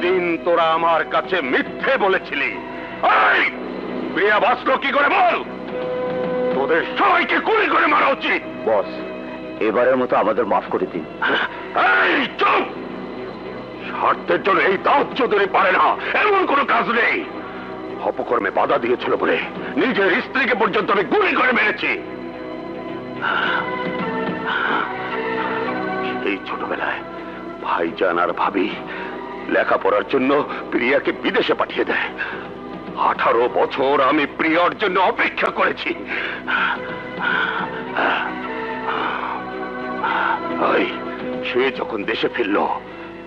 সেদিন তোরা আমার কাছে মিথ্যে বলেছিলি। প্রিয়া বাঁচলো কি করে বল? তোদের সবাইকে গুলি করে মারা উচিত। বস, এবারের মতো আমাদের মাফ করে দিন। চুপ! স্বার্থের জন্য এই দাউদ চৌধুরী পারে না এমন কোনো কাজ নেই। অপকর্মে বাধা দিয়েছিল বলে নিজের স্ত্রীকে পর্যন্ত আমি গুলি করে মেরেছি। এই ছোটবেলায় ভাইজান আর ভাবি লেখাপড়ার জন্য প্রিয়াকে বিদেশে পাঠিয়ে দেয়। 18 বছর আমি প্রিয়ার জন্য অপেক্ষা করেছি। সে যখন দেশে ফিরল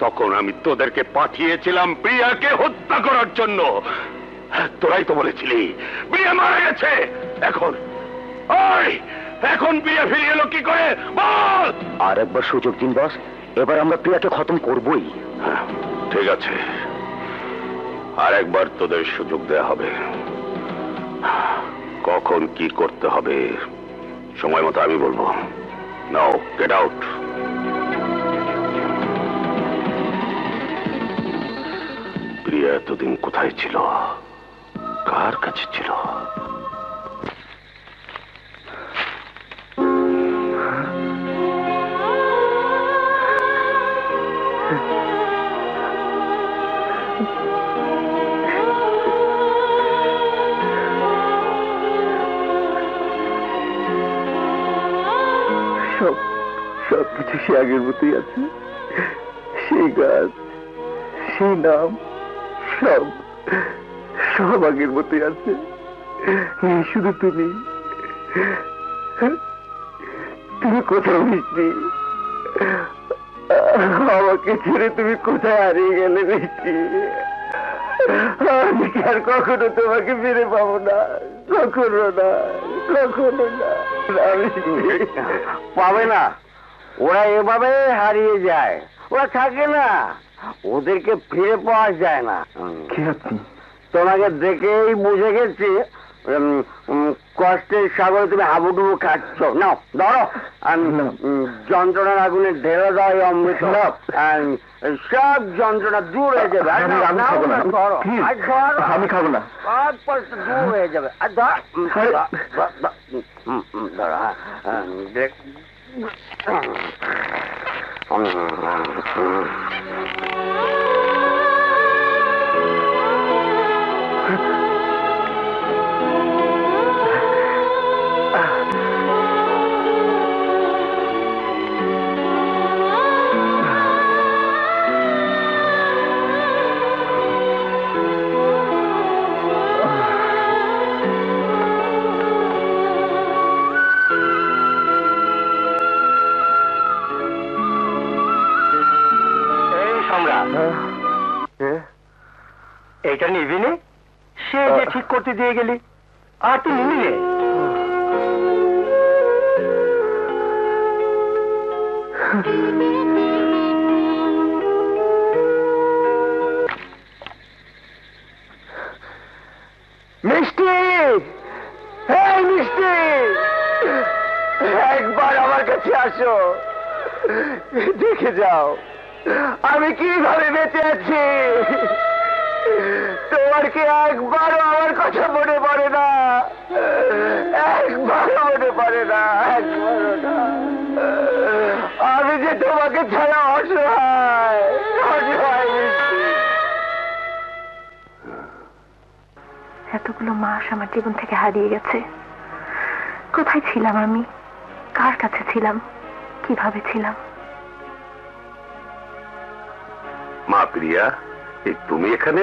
তখন আমি তোদেরকে পাঠিয়েছিলাম প্রিয়াকে হত্যা করার জন্য। তোরাই তো বলেছিলি প্রিয়া মারা গেছে। এখন প্রিয়া ফিরে এলো কি করে বল? আর একবার সুযোগ দিন বস, এবার আমরা প্রিয়াকে খতম করবই। ঠিক আছে, আর একবার তোদের সুযোগ দেয়া হবে। কখন কি করতে হবে সময় মতো আমি বলবো। নাও গেট আউট। প্রিয়া এতদিন কোথায় ছিল? কার কাছে ছিল? সবকিছু সে আগের মতোই আছে। সেই গাছ, সেই নাম, সব আগের মতোই আছে। শুধু তুমি কোথাও মিষ্টি, আমাকে ছেড়ে তুমি কোথায় হারিয়ে গেলে মিষ্টি? আমি আর কখনো তোমাকে ফিরে পাবো না, কখনো না, কখনো না। পাবে না, ওরা এভাবে হারিয়ে যায়, ওরা থাকে না, ওদেরকে ফিরে পাওয়া যায় না। তোমাকে দেখেই বুঝে গেছি কষ্টের সাগরে তুমি হাবুডুবু খাচ্ছ। নাও ধরো, যন্ত্রণার আগুনে ঢেলে দাও এই অমৃত, সব যন্ত্রণা দূর হয়ে যাবে। আমি খাবো না, সব কষ্ট দূর হয়ে যাবে। আর ধরো, দেখ এটা নিবি নে, সে যে ঠিক করতে দিয়ে গেলি আর তুই নিবি নে। মিষ্টি, হ্যাঁ মিষ্টি, একবার আমার কাছে আসো, দেখে যাও আমি কিভাবে বেঁচে আছি। তোমার কি একবারও আমার কথা মনে পড়ে না? একবারও মনে পড়ে না, একবারও না। আমি যে তোমাকে ছাড়া অসহায়, অসহায়। এতগুলো মাস আমার জীবন থেকে হারিয়ে গেছে। কোথায় ছিলাম আমি? কার কাছে ছিলাম? কিভাবে ছিলাম? মা প্রিয়া, তুমি এখানে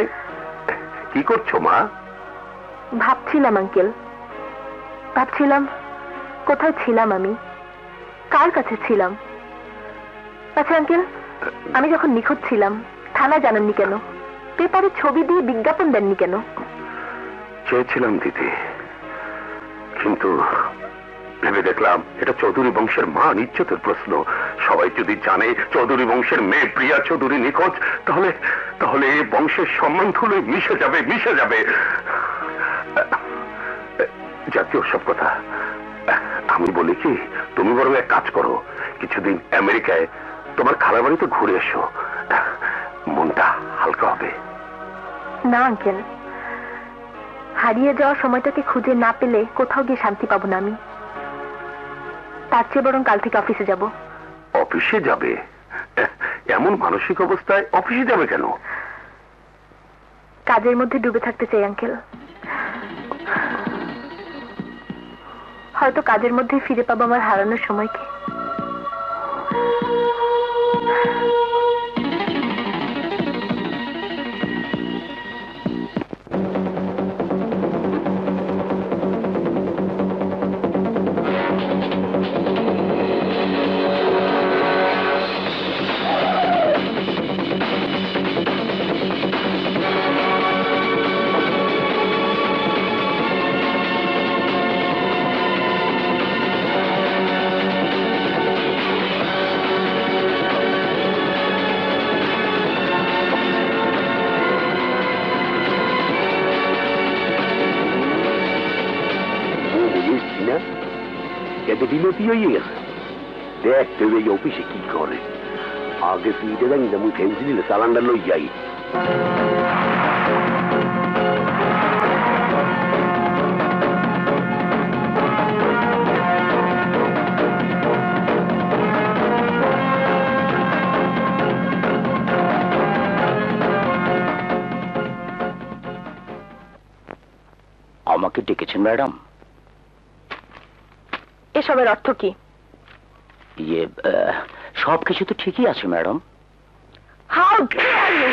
কি করছো মা? ভাবছিলাম আঙ্কেল, ভাবছিলাম কোথায় ছিলাম আমি, কার কাছে ছিলাম। আচ্ছা আঙ্কেল, আমি যখন নিখোঁজ ছিলাম থানায় জানাননি কেন? পেপারে ছবি দিয়ে বিজ্ঞাপন দেননি কেন? চেয়েছিলাম দিদি, কিন্তু ভেবে দেখলাম এটা চৌধুরী বংশের মান ইজ্জতের প্রশ্ন। সবাই যদি জানে চৌধুরী বংশের মেয়ে প্রিয়া চৌধুরী নিখোঁজ, তাহলে এই বংশের সম্মান ধুলে মিশে যাবে। জাতীয় সব কথা আমি বলি কি, তুমি বরং এক কাজ করো, কিছুদিন আমেরিকায় তোমার খালার বাড়িতে ঘুরে এসো, মনটা হালকা হবে। না আঙ্কেল, হারিয়ে যাওয়া সময়টাকে খুঁজে না পেলে কোথাও গিয়ে শান্তি পাবো না আমি। তার চেয়ে বরং কাল থেকে অফিসে যাব। অফিসে যাবে? এমন মানসিক অবস্থায় অফিসে যাবে কেন? কাজের মধ্যে ডুবে থাকতে চাই আঙ্কেল। হয়তো কাজের মধ্যে ফিরে পাবো আমার হারানোর সময়কে। বিলতি হয়ে গেছে। দেখতে এই অফিসে কি করে। আগে সিটে জানি না মুই ফেন্সি দিলে চালানটা লই যাই। আমাকে ডেকেছেন ম্যাডাম? এসবের অর্থ কি? ইয়ে, সবকিছু তো ঠিকই আছে ম্যাডাম। How dare you!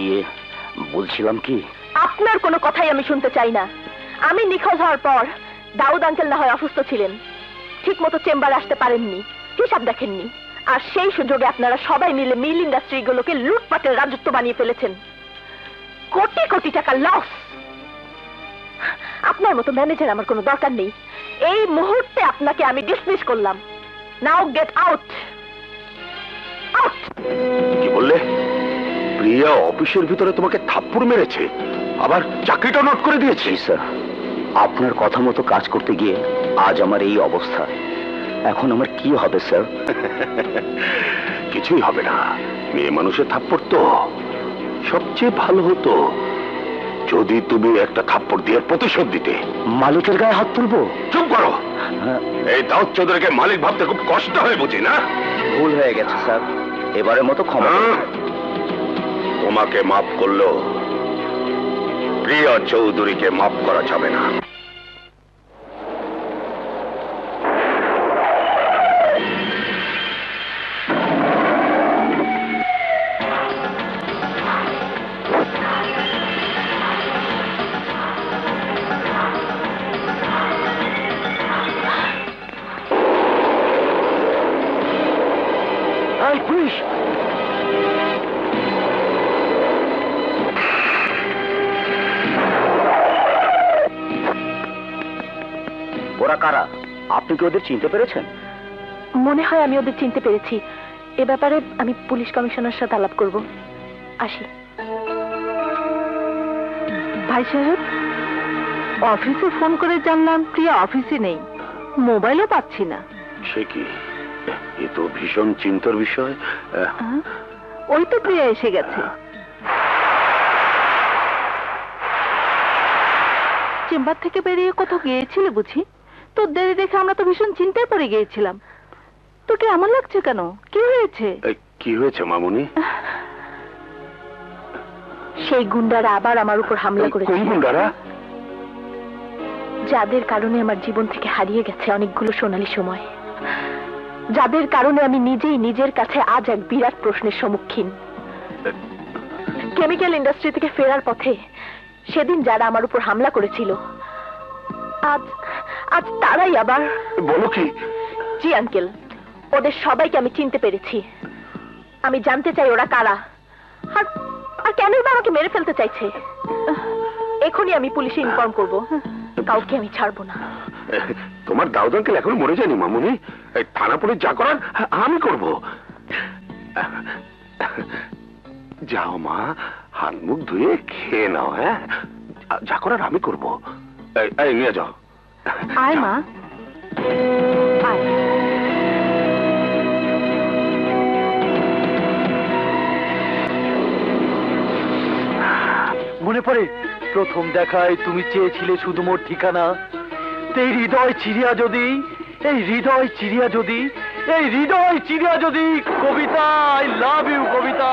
ইয়ে, বলছিলাম কি, আপনার কোনো কথাই আমি শুনতে চাই না। আমি নিখোঁজ হওয়ার পর দাউদ আঙ্কেল না হয় অসুস্থ ছিলেন, ঠিক মতো চেম্বারে আসতে পারেননি, হিসাব দেখেননি, আর সেই সুযোগে আপনারা সবাই মিলে মিল ইন্ডাস্ট্রিগুলোকে লুটপাটের রাজত্ব বানিয়ে ফেলেছেন। কোটি কোটি টাকা লস। আপনার মতো ম্যানেজার আমার কোনো দরকার নেই। এই মুহূর্তে আপনাকে আমি ডিসমিস করলাম। নাও গেট আউট। আউট। কি বললে? প্রিয়া অফিসের ভিতরে তোমাকে থাপ্পড় মেরেছে, আবার চাকরিটা নোট করে দিয়েছে? স্যার, আপনার কথা মতো কাজ করতে গিয়ে আজ আমার এই অবস্থা। এখন আমার কি হবে স্যার? কিছুই হবে না। মেয়ে মানুষের থাপ্পড় তো সবচেয়ে ভালো হতো যদি তুমি একটা থাপ্পড় দিয়ে প্রতিশোধ দিতে। মালিকের গায়ে হাত তুলবো? চুপ করো। এই দাউদ চৌধুরীকে মালিক ভাবতে খুব কষ্ট হয় বুঝি না? ভুল হয়ে গেছে স্যার, এবারের মতো ক্ষমা। তোমাকে মাফ করলেও প্রিয়া চৌধুরীকে মাফ করা যাবে না। ওরা কারা? আপনি কি ওদের চিনতে পেরেছেন? মনে হয় আমি ওদের চিনতে পেরেছি। এ ব্যাপারে আমি পুলিশ কমিশনার সাথে আলাপ করব। আসি। ভাই সাহেব, অফিসে ফোন করে জানলাম প্রিয়া অফিসে নেই, মোবাইলও পাচ্ছি না। সে কি? এ তো ভীষণ চিন্তার বিষয়। ওই তো প্রিয়া এসে গেছে। চেম্বার থেকে বেরিয়ে কোথাও গিয়েছিলে বুঝি? তোর দেরি দেখে আমরা তো ভীষণ চিন্তায় পড়ে গিয়েছিলাম। তোকে এমন লাগছে কেন? কি হয়েছে? কি হয়েছে মামুনি? সেই গুন্ডারা আবার আমার উপর হামলা করেছে। কোন গুন্ডারা? যাদের কারণে আমার জীবন থেকে হারিয়ে গেছে অনেকগুলো সোনালী সময়, যাদের কারণে আমি নিজেই নিজের কাছে আজ এক বিরাট প্রশ্নের সম্মুখীন। কেমিক্যাল ইন্ডাস্ট্রি থেকে ফেরার পথে সেদিন যারা আমার উপর হামলা করেছিল, আজ আজ তারাই আবার। বলো কি? জি আঙ্কেল, ওদের সবাইকে আমি চিনতে পেরেছি। আমি জানতে চাই ওরা কারা, আর কেনই বা আমাকে মেরে ফেলতে চাইছে। এখনই আমি পুলিশে ইনফর্ম করব। কাউকে আমি ছাড়বো না। তোমার দাউদ আঙ্কেল এখনো মরে যায়নি মামুনি। থানা পুলিশ যা করার আমি করব। যাও মা, হাত মুখ ধুয়ে খেয়ে নাও। হ্যাঁ, যা করার আমি করব। এই নিয়ে যাও। আয় মা, আয়। পড়ে প্রথম দেখায় তুমি চেয়েছিলে শুধু মোর ঠিকানা। এই হৃদয় চিরিয়া যদি, এই হৃদয় চিরিয়া যদি, এই হৃদয় চিরিয়া যদি। কবিতা, আই লাভ ইউ কবিতা।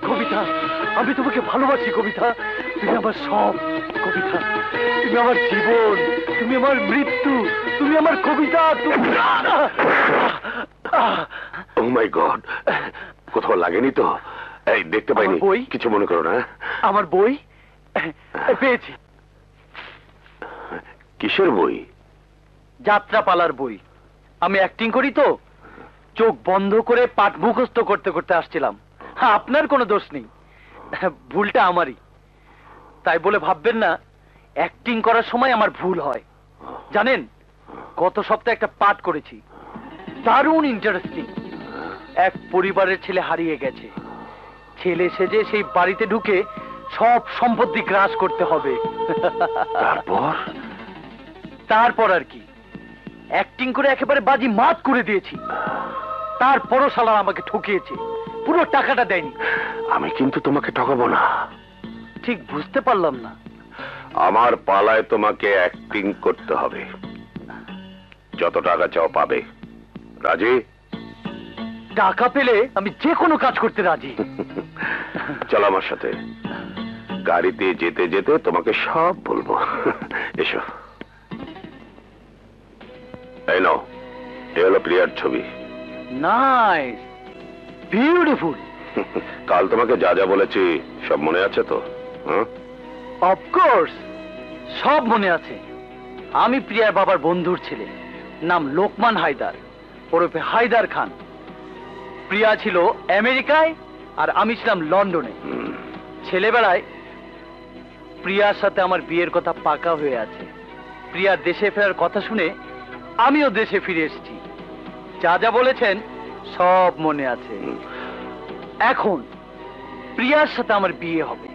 কবিতা, আমি তোমাকে ভালোবাসি কবিতা। তুমি আমার সব কবিতা, তুমি আমার জীবন, তুমি আমার মৃত্যু, তুমি আমার কবিতা। ও মাই গড, কোথাও লাগেনি তো? এই দেখতে পাইনি, বই কিছু মনে করো না। আমার বই পেয়েছি। কিসের বই? যাত্রাপালার বই। আমি অ্যাক্টিং করি তো, চোখ বন্ধ করে পাঠ মুখস্থ করতে করতে আসছিলাম। হ্যাঁ, আপনার কোনো দোষ নেই, ভুলটা আমারই। তাই বলে ভাববেন না অ্যাক্টিং করার সময় আমার ভুল হয়। জানেন, গত সপ্তাহে একটা পাঠ করেছি, দারুণ ইন্টারেস্টিং। এক পরিবারের ছেলে হারিয়ে গেছে। ছেলে সেজে সেই বাড়িতে ঢুকে সব সম্পত্তি গ্রাস করতে হবে। তারপর আর কি, অ্যাক্টিং করে একেবারে বাজি মাত করে দিয়েছি। তারপরও শালা আমাকে ঠকিয়েছে, পুরো টাকাটা দেয়নি। আমি কিন্তু তোমাকে ঠকাবো না। ঠিক বুঝতে পারলাম না। আমার পালায় তোমাকে অ্যাক্টিং করতে হবে। যত টাকা চাও পাবে। রাজি? টাকা পেলে আমি যে কোনো কাজ করতে রাজি। চলো আমার সাথে, গাড়িতে যেতে যেতে তোমাকে সব বলবো। এসো। এই নাও, এ হলো প্রিয়ার ছবি। Nice, beautiful. কাল তোমাকে যা যা বলেছি সব মনে আছে তো? অফকোর্স, সব মনে আছে। আমি প্রিয়ার বাবার বন্ধুর ছেলে, নাম লোকমান হায়দার, ওরফে হায়দার খান। প্রিয়া ছিল আমেরিকায় আর আমি ছিলাম লন্ডনে। ছেলেবেলায় প্রিয়ার সাথে আমার বিয়ের কথা পাকা হয়ে আছে। প্রিয়া দেশে ফেরার কথা শুনে আমিও দেশে ফিরে এসেছি। যা যা বলেছেন সব মনে আছে। এখন প্রিয়ার সাথে আমার বিয়ে হবে,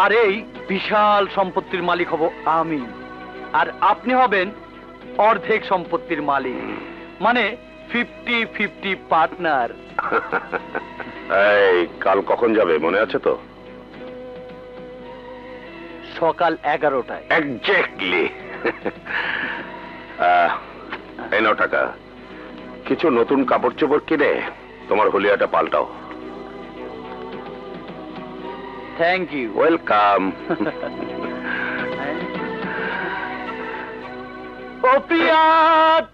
আর এই বিশাল সম্পত্তির মালিক হব আমি, আর আপনি হবেন অর্ধেক সম্পত্তির মালিক, মানে 50-50 পার্টনার। এই কাল কখন যাবে মনে আছে তো? সকাল 11টায়। এক্স্যাক্টলি। এই নাও টাকা। কিছু নতুন কাপড় চোপড় কিনে তোমার হলিয়াটা পাল্টাও। Thank you. ওয়েলকাম। ও প্রিয়া,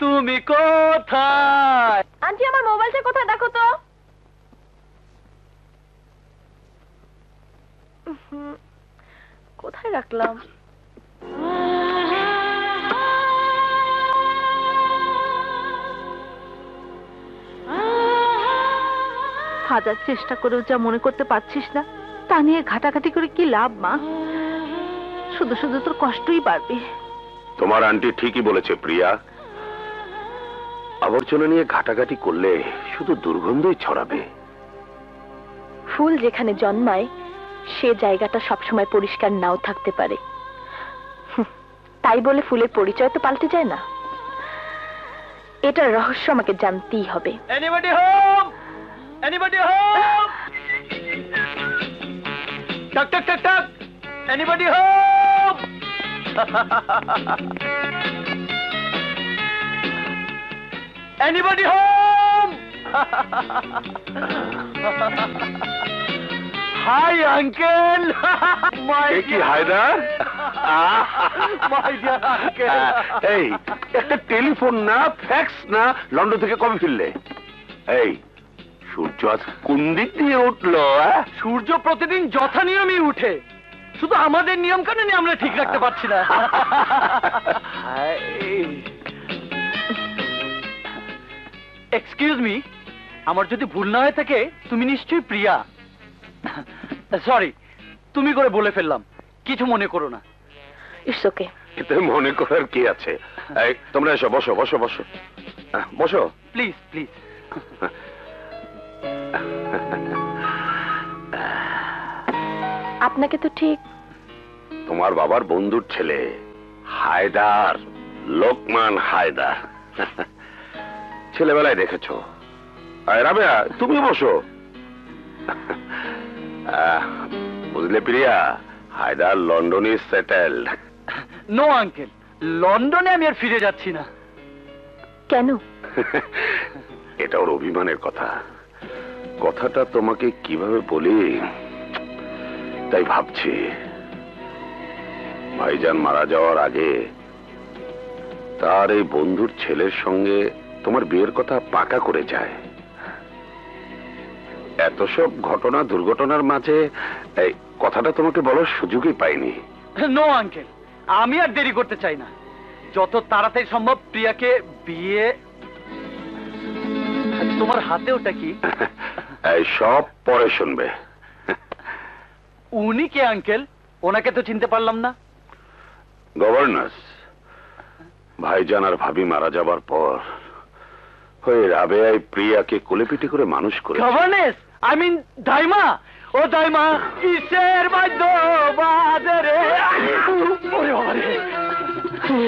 তুমি কোথায়? আন্টি, আমার মোবাইলটা কোথায় দেখো তো। কোথায় রাখলাম? হাজার চেষ্টা করেও যা মনে করতে পারছিস না, তা নিয়ে ঘাটাঘাটি করে কি লাভ মা? শুধু শুধু তোর কষ্টই বাড়বে। তোমার আন্টি ঠিকই বলেছে প্রিয়া, আবর্জনা নিয়ে ঘাটাঘাটি করলে শুধু দুর্গন্ধই ছড়াবে। ফুল যেখানে জন্মায় সে জায়গাটা সবসময় পরিষ্কার নাও থাকতে পারে। তাই বলে ফুলের পরিচয় তো পাল্টে যায় না। এটার রহস্য আমাকে জানতেই হবে। Anybody home? Anybody home? টাক টাক টাক টাক। Anybody home? Anybody home? Hi uncle. কি হায়দার? My dear uncle. এই একটা টেলিফোন না, ফ্যাক্স না, লন্ডন থেকে কবে ফিরলে? এই সূর্য আজ কোন দিক দিয়ে উঠলো? সূর্য প্রতিদিন যথা নিয়মই উঠে, শুধু আমাদের নিয়ম কানুন আমরা ঠিক রাখতে পারছি না। এক্সকিউজ মি, আমার যদি ভুল না হয়ে থাকে তুমি নিশ্চয়ই প্রিয়া। সরি, তুমি করে বলে ফেললাম, কিছু মনে করো না। It's okay. এতে মনে করার কি আছে? এই তোমরা এসো, বসো বসো বসো বসো প্লিজ প্লিজ। আপনাকে তো ঠিক তোমার বাবার বন্ধুর ছেলে হায়দার, লোকমান হায়দার। ছেলেবেলায় দেখেছো। রাবেয়া, তুমি বসো। বুঝলে প্রিয়া, হায়দার লন্ডনে সেটেলড। নো আঙ্কেল, লন্ডনে আমি আর ফিরে যাচ্ছি না। কেন? এটা ওর অভিমানের কথা। কথাটা তোমাকে কিভাবে বলি তাই ভাবছি। ভাইজান মারা যাওয়ার আগে তার এই বন্ধুর ছেলের সঙ্গে তোমার বিয়ের কথা পাকা করে যায়। এত সব ঘটনা দুর্ঘটনার মাঝে এই কথাটা তোমাকে বলার সুযোগই পাইনি। নো আঙ্কেল, আমি আর দেরি করতে চাই না। যত তাড়াতাড়ি সম্ভব প্রিয়াকে বিয়ে। তোমার হাতে ওটা কি? এই সব পরে শুনবে। উনি কে আঙ্কেল? ওনাকে তো চিনতে পারলাম না। গভর্নর, ভাইজান আর ভাবি মারা যাবার পর ওই রাবেয়াই প্রিয়াকে কোলেপিটি করে মানুষ করে। গভর্নেস, আই মিন দাইমা। ও দাইমা, কিসের বাদ্য বাজে রে? ওরে বাবা রে!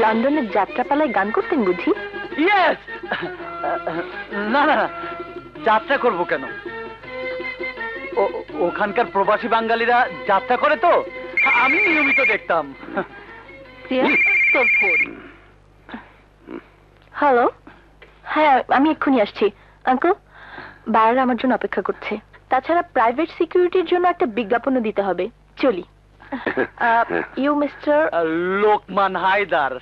লন্ডনের যাত্রাপালায় গান করতেন বুঝি? ইয়েস। না না, যাত্রা করব কেন? ওখানকার প্রবাসী বাঙালিরা যাত্রা করে তো, আমি নিয়মিত দেখতাম। তোর ফোন। হ্যালো, হ্যাঁ আমি এক্ষুনি আসছি। আঙ্কেল, বাইরে আমার জন্য অপেক্ষা করছে। তাছাড়া প্রাইভেট সিকিউরিটির জন্য একটা বিজ্ঞাপনও দিতে হবে। চলি। You mister Lokman Haider.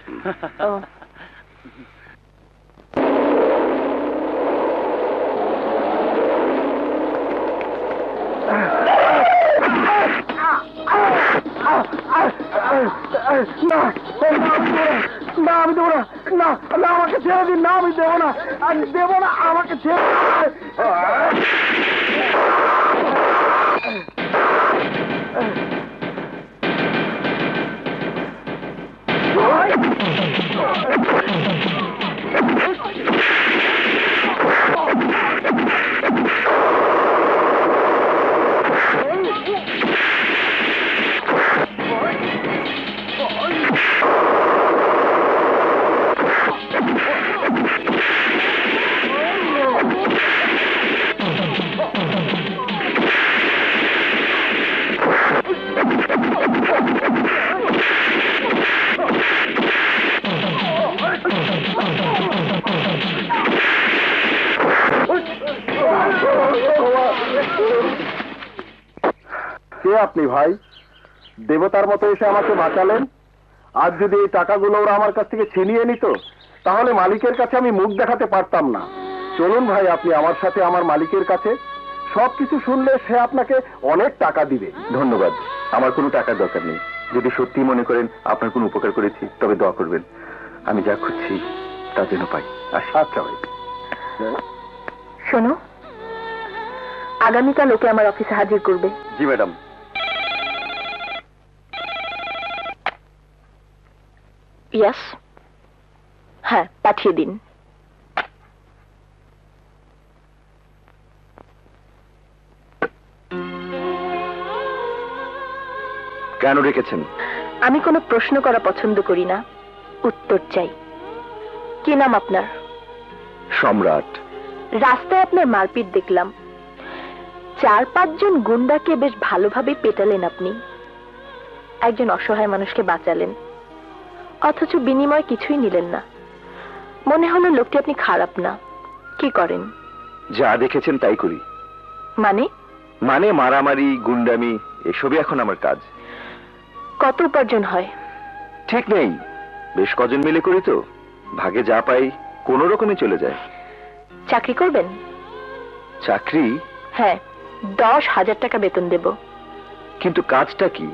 না আমি দেবো না, না না আমাকে ছেড়ে দিন। না আমি দেবো না, আমি দেবো না, আমাকে ছেড়ে আপনি ভাই দেবতার মতো এসে আমাকে বাঁচালেন। আজ যদি এই টাকাগুলো ওরা আমার কাছ থেকে ছিনিয়ে নিত তাহলে মালিকের কাছে আমি মুখ দেখাতে পারতাম না। চলুন ভাই আপনি আমার সাথে আমার মালিকের কাছে। সবকিছু শুনলে সে আপনাকে অনেক টাকা দিবে। ধন্যবাদ, আমার কোনো টাকার দরকার নেই। যদি সত্যি মনে করেন আপনার কোনো উপকার করেছি তবে দোয়া করবেন। আমি যা খুঁজছি তা যেন পাই। আচ্ছা ভাই। শোনো, আগামীকাল ওকে আমার অফিসে হাজির করবে। জি ম্যাডাম। ইয়েস, হ্যাঁ পাঠিয়ে দিন। কেন রেখেছেন? আমি কোনো প্রশ্ন করা পছন্দ করি না, উত্তর চাই। কি নাম আপনার? সম্রাট। রাস্তায় আপনার মারপিট দেখলাম। 4-5 জন গুন্ডাকে বেশ ভালোভাবে পেটালেন আপনি। একজন অসহায় মানুষকে বাঁচালেন, অথচ বিনিময় কিছুই নিলেন না। মনে হলো লোকটি আপনি খারাপ না। কি করেন? যা দেখেছেন তাই করি। মানে? মানে মারামারি, গুন্ডামি এসবই এখন আমার কাজ। কত উপার্জন হয়? ঠিক নেই, বেশ কজন মিলে করি তো। ভাগে যা পাই কোনো রকমে চলে যায়। চাকরি করবেন? চাকরি? হ্যাঁ, 10,000 টাকা বেতন দেব। কিন্তু কাজটা কি?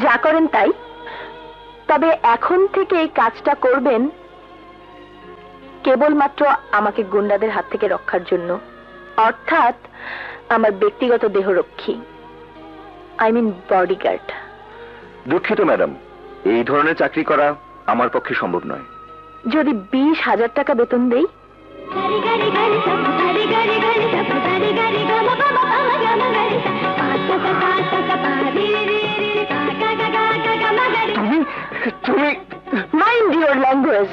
যা করেন তাই। তবে এখন থেকে এই কাজটা করবেন কেবলমাত্র আমাকে গুন্ডাদের হাত থেকে রক্ষার জন্য, অর্থাৎ আমার ব্যক্তিগত দেহরক্ষী, আই মিন বডিগার্ড। দুঃখিত ম্যাডাম, এই ধরনের চাকরি করা আমার পক্ষে সম্ভব নয়। যদি 20,000 টাকা বেতন দেই? তুমি মাইন্ড ইউর ল্যাঙ্গুয়েজ।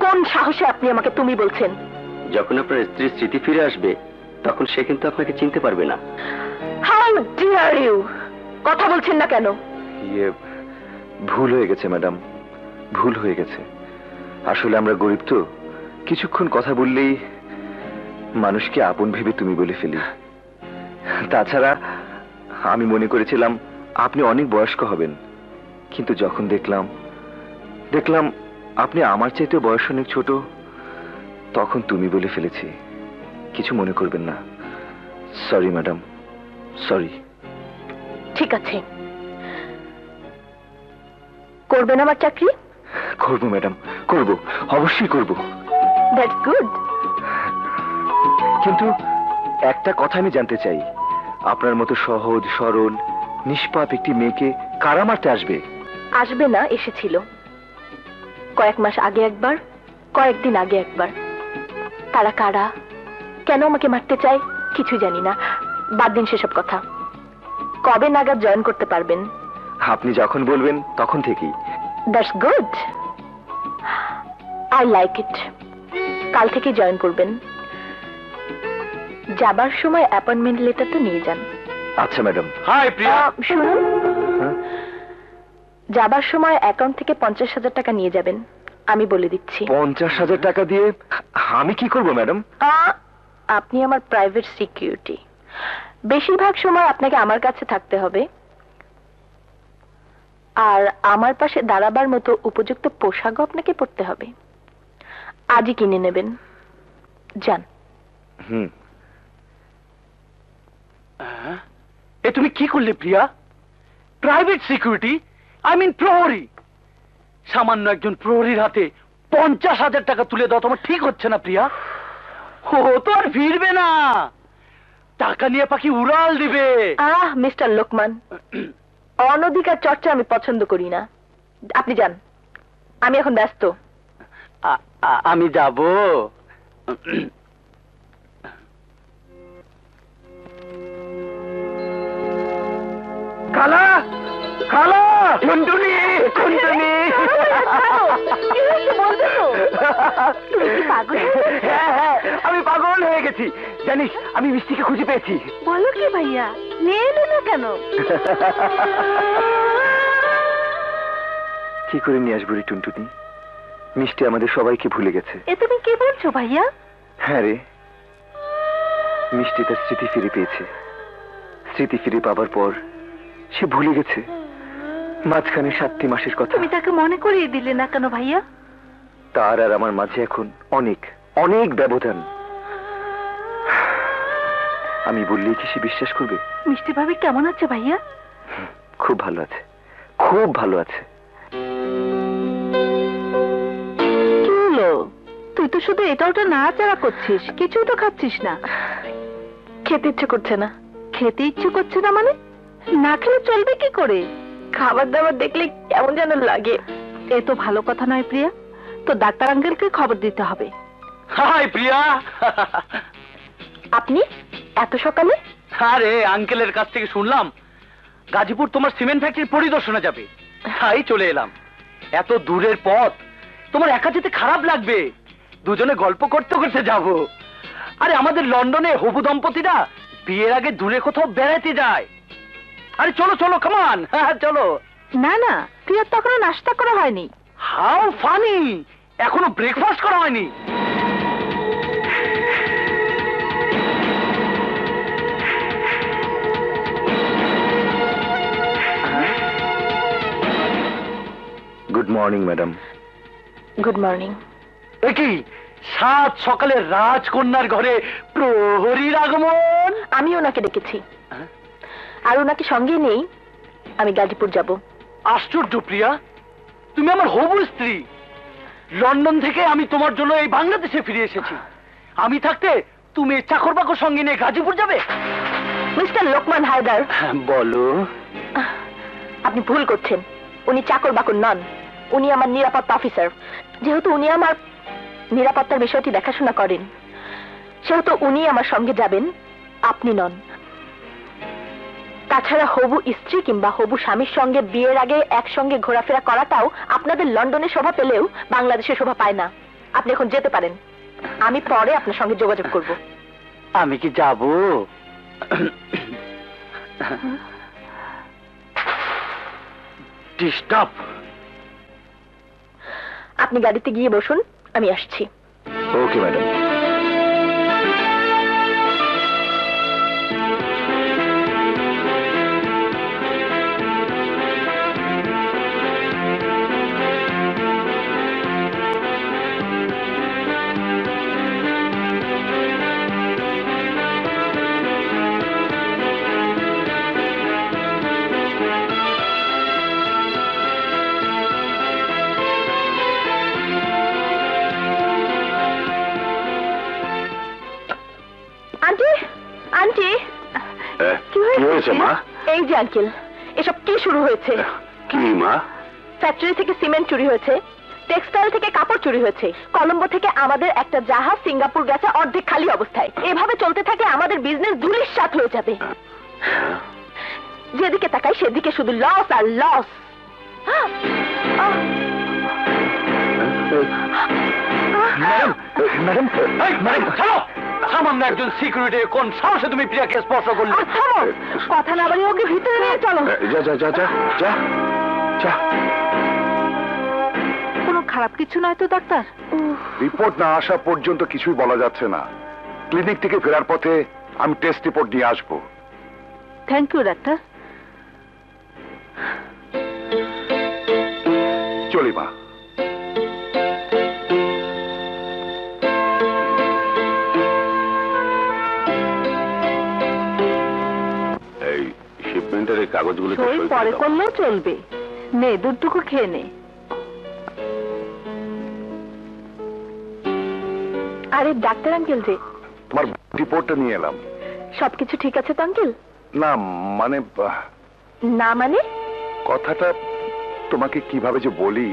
কোন সাহসে আপনি আমাকে তুমি বলছেন? যখন আপনার স্ত্রীর স্মৃতি ফিরে আসবে তখন সে কিন্তু আপনাকে চিনতে পারবে না। How dare you! কথা বলছেন না কেন? ভুল হয়ে গেছে ম্যাডাম, ভুল হয়ে গেছে। আসলে আমরা গরিব তো, কিছুক্ষণ কথা বললেই মানুষকে আপন ভেবে তুমি বলে ফেলি। তাছাড়া আমি মনে করেছিলাম আপনি অনেক বয়স্ক হবেন, কিন্তু যখন দেখলাম আপনি আমার চাইতে বয়স অনেক ছোট, তখন তুমি বলে ফেলেছি। কিছু মনে করবেন না। Sorry madam, sorry. ঠিক আছে, করবেন আমার চাকরি? করবো ম্যাডাম, করবো, অবশ্যই করবো। That's good. কিন্তু একটা কথা আমি জানতে চাই, আপনার মতো সহজ সরল নিষ্পাপ একটি মেয়েকে কারা মারতে আসবে? আসবে না, এসেছিল কয়েক মাস আগে একবার, কয়েকদিন আগে একবার। তারা কারা, কেন আমাকে মারতে চায় কিছু জানি না। বাদ দিন সেসব কথা। কবে নাগাদ জয়েন করতে পারবেন? আপনি যখন বলবেন তখন থেকেই। That's good, I like it. কাল থেকে জয়েন করবেন। যাবার সময় অ্যাপয়েন্টমেন্ট লেটার তো নিয়ে যান। আচ্ছা ম্যাডাম। হাই প্রিয়া। শুনুন, যাবার সময় অ্যাকাউন্ট থেকে 50,000 টাকা নিয়ে যাবেন, আমি বলে দিচ্ছি। 50,000 টাকা দিয়ে আমি কি করব ম্যাডাম? আপনি আমার প্রাইভেট সিকিউরিটি। বেশিরভাগ সময় আপনাকে আমার কাছে থাকতে হবে, আর আমার পাশে দাঁড়াবার মতো উপযুক্ত পোশাকও আপনাকে পরতে হবে। আজই কিনে নেবেন, যান। এ তুমি কি করলে প্রিয়া? প্রাইভেট সিকিউরিটি, আই মিন প্রহরী। সামান্য একজন প্রহরীর হাতে 50,000 টাকা তুলে দাও তোমার ঠিক হচ্ছে না প্রিয়া? ও তো আর ফিরবে না, টাকা নিয়ে পাখি উড়াল দিবে। মিস্টার লোকমান, অনধিকার চর্চা আমি পছন্দ করি না। আপনি যান, আমি এখন ব্যস্ত। আমি যাব। খালা, খালা, টুনটুনি, টুনটুনি। হ্যাঁ, আমি পাগল হয়ে গেছি। জানিস, আমি মিষ্টিকে খুঁজে পেয়েছি। বলো কি ভাইয়া, নিয়ে এলো না কেন? কি করে নিয়ে আসবো রে টুনটুনি? মিষ্টি আমাদের সবাইকে ভুলে গেছে। এ তুমি কি বলছো ভাইয়া? হ্যাঁ রে, মিষ্টি তার স্মৃতি ফিরে পেয়েছে। স্মৃতি ফিরে পাবার পর সে ভুলে গেছে মাঝখানে 7টি মাসের কথা। তুমি তাকে মনে করিয়ে দিলে না কেন ভাইয়া? তার আর আমার মাঝে এখন অনেক অনেক ব্যবধান। আমি বললেই কি সে বিশ্বাস করবে? মিষ্টি ভাবি কেমন আছে ভাইয়া? খুব ভালো আছে, খুব ভালো আছে। কি হলো? তুই তো শুধু এটা ওটা নাড়াচাড়া করছিস, কিছুই তো খাচ্ছিস না। খেতে ইচ্ছে করছে না। খেতে ইচ্ছে করছে না মানে? না খেলে চলবে কি করে? খাবার দাবার দেখলে কেমন যেন লাগে। এ তো ভালো কথা নয় প্রিয়া, তো ডাক্তার আঙ্কেলকে খবর দিতে হবে। হাই প্রিয়া। আপনি এত সকালে? আরে আঙ্কেলের কাছ থেকে শুনলাম গাজীপুর তোমার সিমেন্ট ফ্যাক্টরির পরিদর্শনে যাবে, তাই চলে এলাম। এত দূরের পথ, তোমার একা যেতে খারাপ লাগবে, দুজনে গল্প করতে করতে যাব। আরে আমাদের লন্ডনে হবু দম্পতিরা বিয়ের আগে দূরে কোথাও বেড়াতে যায়। আরে চলো চলো, কামান, চলো। না না, প্রিয়ার তো এখনো নাস্তা করা হয়নি। হাউ ফানি, এখনো ব্রেকফাস্ট করা হয়নি। Good morning madam. Good morning. কি সাত সকালে রাজকন্যার ঘরে প্রহরীর আগমন? আমি ওনাকে ডেকেছি, আর ওনাকে সঙ্গে নেই আমি গাজীপুর যাব। আশ্চর্য প্রিয়া, তুমি আমার হবু স্ত্রী। লন্ডন থেকে আমি তোমার জন্য এই বাংলাদেশে ফিরে এসেছি। আমি থাকতে তুমি চাকর বাকর সঙ্গে নিয়ে গাজীপুর যাবে? মিস্টার লোকমান হায়দার, বলো। আপনি ভুল করছেন। উনি চাকর বাকর নন, উনি আমার নিরাপত্তা অফিসার। যেহেতু উনি আমার নিরাপত্তার বিষয়টি দেখাশোনা করেন, সেহেতু উনি আমার সঙ্গে যাবেন, আপনি নন। তাছাড়া হবু স্ত্রী কিংবা হবু স্বামীর সঙ্গে বিয়ের আগে একসঙ্গে ঘোরাফেরা করাটাও আপনাদের লন্ডনে শোভা পেলেও বাংলাদেশে শোভা পায় না। আপনি এখন যেতে পারেন, আমি পরে আপনার সঙ্গে যোগাযোগ করব। আমি কি যাব? ডিস্টার্ব। আপনি গাড়িতে গিয়ে বসুন, আমি আসছি। Okay madam. আন্টি, আন্টি, কি হয়েছে মা? এই যে আঙ্কেল, এসব কি শুরু হয়েছে? কি মা? ফ্যাক্টরি থেকে সিমেন্ট চুরি হয়েছে, টেক্সটাইল থেকে কাপড় চুরি হয়েছে, কলম্বো থেকে আমাদের একটা জাহাজ সিঙ্গাপুর গেছে অর্ধেক খালি অবস্থায়। এভাবে চলতে থাকে আমাদের বিজনেস ধূলিসাৎ হয়ে যাবে। যেদিকে তাকাই সেদিকে শুধু লস আর লস। ম্যাডাম, সামান্য একজন সিকিউরিটি কোন সাহসে তুমি প্রিয়াকে স্পর্শ করলে? কথা না বাড়িয়ে ওকে ভিতরে নিয়ে চলো। যা যা যা যা যা যা। কোনো খারাপ কিছু নয় তো ডাক্তার? রিপোর্ট না আসা পর্যন্ত কিছুই বলা যাচ্ছে না। ক্লিনিক থেকে ফেরার পথে আমি টেস্ট রিপোর্ট নিয়ে আসবো। Thank you doctor. চলি মা। এই শিপমেন্টের এই কাগজগুলো সই পরে করলেও চলবে। নে, দুধটুকু খেয়ে নে। আরে ডাক্তার আঙ্কেল যে, তোমার রিপোর্টটা নিয়ে এলাম। সবকিছু ঠিক আছে তো আঙ্কেল? না মানে না মানে? কথাটা তোমাকে কিভাবে যে বলি।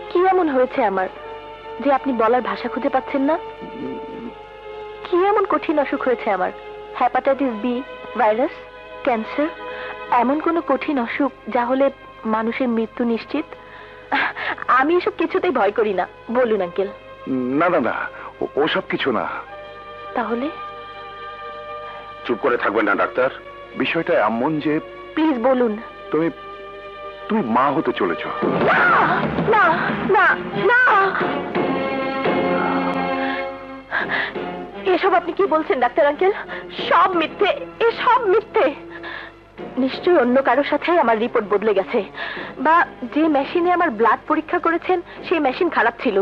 কি এমন হয়েছে আমার যে আপনি বলার ভাষা খুঁজে পাচ্ছেন না? কি এমন কঠিন অসুখ হয়েছে আমার? হেপাটাইটিস বি, ভাইরাস, ক্যান্সার, এমন কোন কঠিন অসুখ যা হলে মানুষের মৃত্যু নিশ্চিত? আমি এসব কিছুতেই ভয় করি না। বলুন আঙ্কেল। না না না, ওসব কিছু না। তাহলে? চুপ করে থাকবেন না ডাক্তার। বিষয়টা এমন যে প্লিজ বলুন। তুমি তুমি মা হতে চলেছ। না না না, এসব আপনি কি বলছেন ডাক্তার আঙ্কেল? সব মিথ্যে, এসব মিথ্যে। নিশ্চয়ই অন্য কারোর সাথে আমার রিপোর্ট বদলে গেছে, বা যে মেশিনে আমার ব্লাড পরীক্ষা করেছেন সেই মেশিন খারাপ ছিল।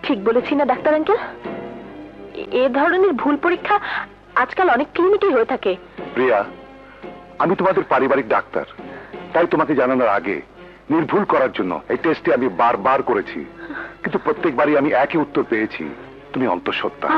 ঠিক বলেছি না ডাক্তার আঙ্কেল? এ ধরনের ভুল পরীক্ষা আজকাল অনেক ক্লিনিকেই হয়ে থাকে। প্রিয়া, আমি তোমাদের পারিবারিক ডাক্তার, তাই তোমাকে জানানোর আগে নির্ভুল করার জন্য এই টেস্টটি আমি বারবার করেছি, কিন্তু প্রত্যেকবারই আমি একই উত্তর পেয়েছি, তুমি অন্তঃসত্ত্বা।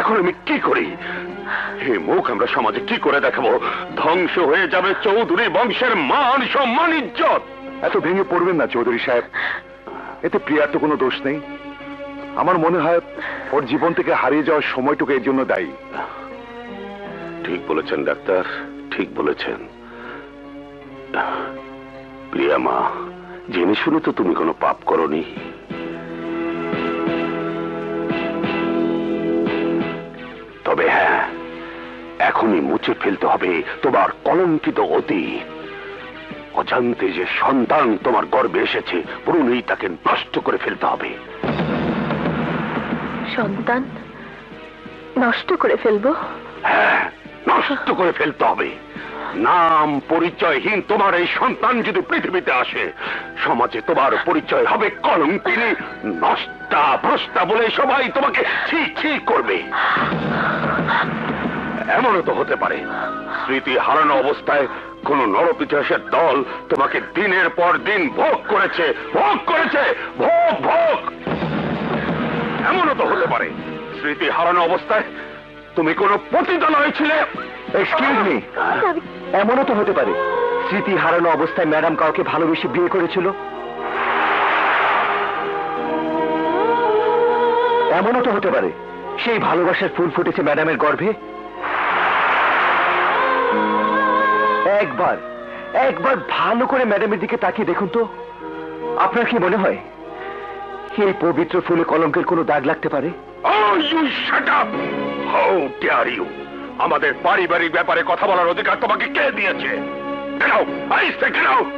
এখন আমি কি করি? এই মুখ আমরা সমাজে কি করে দেখাবো? ধ্বংস হয়ে যাবে চৌধুরী বংশের মান সম্মান ইজ্জত। এত ভেঙে পড়বেন না চৌধুরী সাহেব, এতে প্রিয়ার তো কোনো দোষ নেই। আমার মনে হয় ওর জীবন থেকে হারিয়ে যাওয়ার সময়টুকু এর জন্য দায়ী। ঠিক বলেছেন ডাক্তার, ঠিক বলেছেন। প্রিয়া মা, জেনে শুনে তো তুমি কোনো পাপ করনি। তবে হ্যাঁ, এখনই মুছে ফেলতে হবে তোমার কলঙ্কিত অতীত। অজান্তে যে সন্তান তোমার গর্ভে এসেছে, পুরোই তাকে নষ্ট করে ফেলতে হবে। সন্তান নষ্ট করে ফেলবো? হ্যাঁ, নষ্ট করে ফেলতে হবে। নাম পরিচয়হীন তোমার এই সন্তান যদি পৃথিবীতে আসে, সমাজে তোমার পরিচয় হবে কলঙ্কিনী, নষ্টা ভ্রষ্টা বলে সবাই তোমাকে ছি ছি করবে। এমনও তো হতে পারে স্মৃতি হারানো অবস্থায় কোন নরপিশাচের দল তোমাকে দিনের পর দিন ভোগ করেছে, ভোগ করেছে, ভোগ ভোগ। এমনও তো হতে পারে স্মৃতি হারানো অবস্থায় তুমি কোনো পতিতালয়ে ছিলে। এক্সকিউজ মি, এমনও তো হতে পারে স্মৃতি হারানো অবস্থায় ম্যাডাম কাউকে ভালোবেসে বিয়ে করেছিল। এমনও তো হতে পারে সেই ভালোবাসার ফুল ফুটেছে ম্যাডামের গর্ভে। একবার একবার ভালো করে ম্যাডামের দিকে তাকিয়ে দেখুন তো, আপনার কি মনে হয় এই পবিত্র ফুলে কলঙ্কের কোনো দাগ লাগতে পারে? Oh, you shut up! How dare you! আমাদের পারিবারিক ব্যাপারে কথা বলার অধিকার তোমাকে কে দিয়েছে? Get out! I say get out!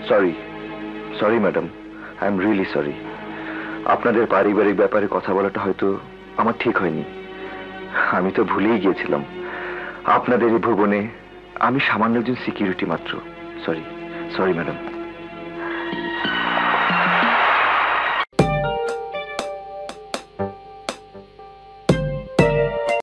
Sorry sorry madam, I am really sorry. আপনাদের পারিবারিক ব্যাপারে কথা বলাটা হয়তো আমার ঠিক হয়নি। আমি তো ভুলেই গিয়েছিলাম আপনাদের এই ভুবনে আমি সামান্য একজন সিকিউরিটি মাত্র। Sorry sorry madam.